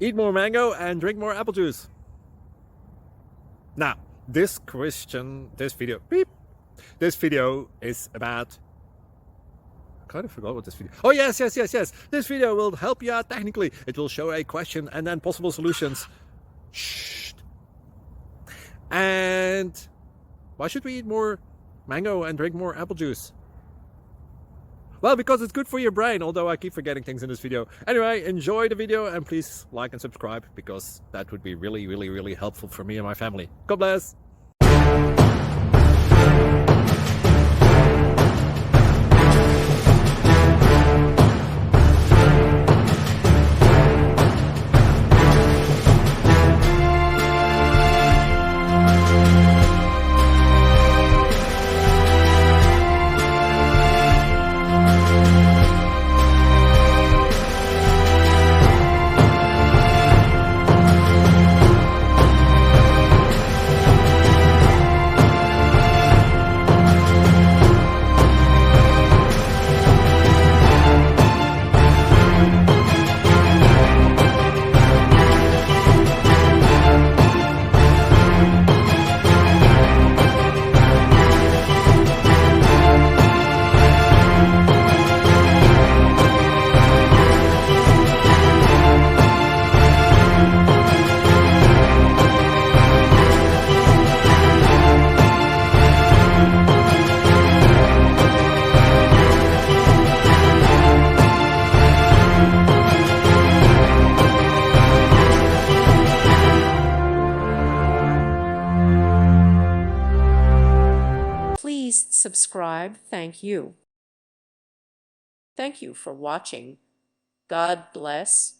Eat more mango and drink more apple juice. Now, this video is about, I kind of forgot what this video. Oh, yes. This video will help you out technically. It will show a question and then possible solutions. Shh. And why should we eat more mango and drink more apple juice? Well, because it's good for your brain, although I keep forgetting things in this video. Anyway, enjoy the video and please like and subscribe, because that would be really helpful for me and my family. God bless! Please subscribe. Thank you. Thank you for watching. God bless.